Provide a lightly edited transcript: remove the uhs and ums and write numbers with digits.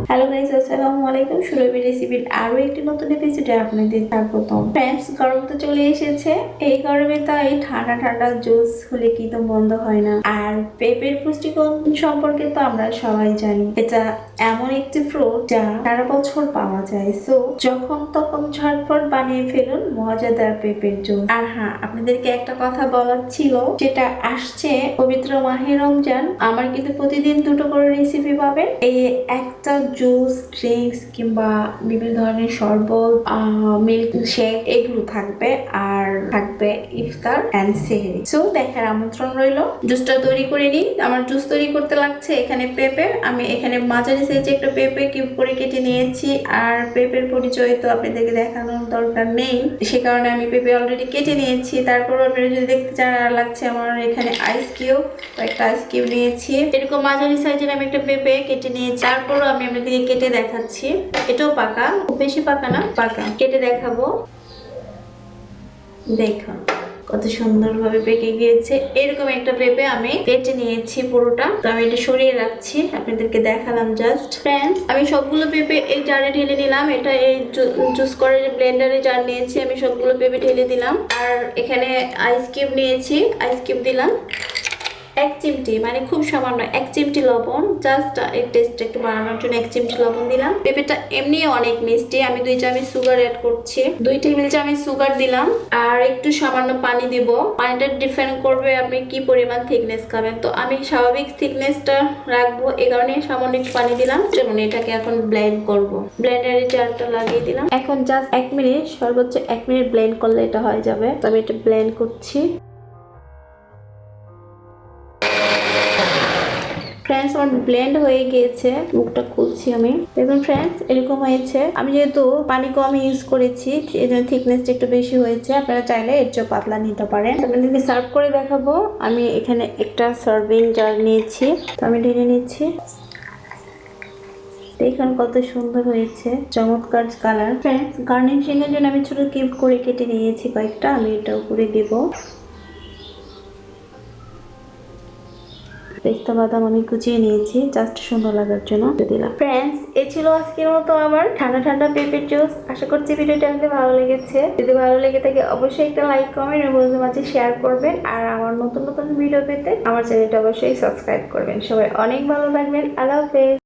Hello guys, আসসালামু আলাইকুম। সুরভি রেসিপির আরো একটি নতুন এপিসোডে আপনাদের স্বাগতম। ফ্রেন্ডস, গরম তো চলে এসেছে। এই গরমে তো এই ঠান্ডা ঠান্ডা জুস হলে কি তো মন্দ হয় না। আর পেঁপের পুষ্টিগুণ সম্পর্কে তো আমরা সবাই জানি। এটা এমন একটি ফ্রুট যা সারা বছর পাওয়া যায়। সো যখন তখন ঝটপট বানিয়ে ফেলুন মজাদার পেঁপের জুস। আর হ্যাঁ, আপনাদেরকে একটা কথা বলার ছিল, যেটা আসছে পবিত্র মাহে রমজান। আমার কিন্তু প্রতিদিন দুটো করে রেসিপি পাবেন। এই একটা জুস, ড্রিঙ্কস কিংবা বিভিন্ন ধরনের শরবত, মিল্ক শেক এগুলো থাকবে। আর থাকবে ইফতার এন্ড সেহরি। সো দেখার আমন্ত্রণ রইল। জুসটা তৈরি করে নিই। আমার জুস তৈরি করতে লাগছে এখানে পেঁপে। আমি এখানে মাঝারি সাইজে একটা পেঁপে কিউব করে কেটে নিয়েছি। আর পেঁপের পরিচয় তো আপনাদেরকে দেখানোর দরকার নেই, সে কারণে আমি পেঁপে অলরেডি কেটে নিয়েছি। তারপর আপনারা যদি দেখতে চান, আর লাগছে আমার এখানে আইস কিউব, একটা আইস কিউব নিয়েছি। এরকম মাঝারি সাইজের আমি একটা পেঁপে কেটে নিয়েছি। তারপরও আমি আপনাদেরকে কেটে দেখাচ্ছি। এটাও পাকা, খুব বেশি পাকা না, পাকা। কেটে দেখাবো। দেখুন কত সুন্দরভাবে পেকে গিয়েছে। এরকম একটা পেঁপে আমি কেটে নিয়েছি পুরোটা। তো আমি এটা সরিয়ে রাখছি, আপনাদেরকে দেখালাম জাস্ট। ফ্রেন্ডস, আমি সবগুলো পেঁপে এই জারে ঢেলে নিলাম। এটা এই জুস করে ব্লেন্ডারে জার নিয়েছি, আমি সবগুলো পেঁপে ঢেলে দিলাম। আর এখানে আইস কিউব নিয়েছি, আইস কিউব দিলাম এক চিমটি, মানে খুব সামান্য এক চিমটি লবণ, জাস্ট এই টেস্ট একটু বাড়ানোর জন্য এক চিমটি লবণ দিলাম। পেঁপেটা এমনি অনেক মিষ্টি। আমি 2 চামচ সুগার অ্যাড করছি, 2 টেবিল চামচ সুগার দিলাম। আর একটু সামান্য পানি দিব। পানিটা ডিপেন্ড করবে আপনি কি পরিমাণ থিকনেস খাবেন। তো আমি স্বাভাবিক থিকনেসটা রাখবো, এই কারণে সামান্য একটু পানি দিলাম। যেমন এটাকে এখন ব্লেন্ড করব। ব্লেন্ডারে জারটা লাগিয়ে দিলাম। এখন জাস্ট 1 মিনিট, সর্বোচ্চ 1 মিনিট ব্লেন্ড করলে এটা হয়ে যাবে। তো আমি এটা ব্লেন্ড করছি। ফ্রেন্ডস, আমার ব্লেন্ড হয়ে গিয়েছে। মুখটা খুলছি আমি। দেখুন ফ্রেন্ডস, এরকম হয়েছে। আমি যেহেতু পানি কম ইউজ করেছি, এই জন্য থিকনেসটা একটু বেশি হয়েছে। আপনারা চাইলে এর চেয়ে পাতলা নিতে পারেন। আপনাদেরকে সার্ভ করে দেখাবো। আমি এখানে একটা সার্ভিং জার নিয়েছি, তো আমি ঢেলে নিচ্ছি। দেখুন কত সুন্দর হয়েছে, চমৎকার কালার। ফ্রেন্ডস, গার্নিশিং এর জন্য আমি ছোট কিউব করে কেটে নিয়েছি কয়েকটা। আমি এটা উপরে দেব। পেস্তা বাদাম আমি কুচিয়ে নিয়েছি, জাস্ট সুন্দর লাগার জন্য দিলাম। ফ্রেন্ডস, এই ছিল আজকের মতো আমার ঠান্ডা ঠান্ডা পেঁপের জুস। আশা করছি ভিডিওটা আপনাদের ভালো লেগেছে। যদি ভালো লেগে থাকে অবশ্যই একটা লাইক, কমেন্ট এবং বন্ধুদের মাঝে শেয়ার করবেন। আর আমার নতুন নতুন ভিডিও পেতে আমার চ্যানেলটা অবশ্যই সাবস্ক্রাইব করবেন। সবাই অনেক ভালো থাকবেন। আল্লাহ হাফেজ।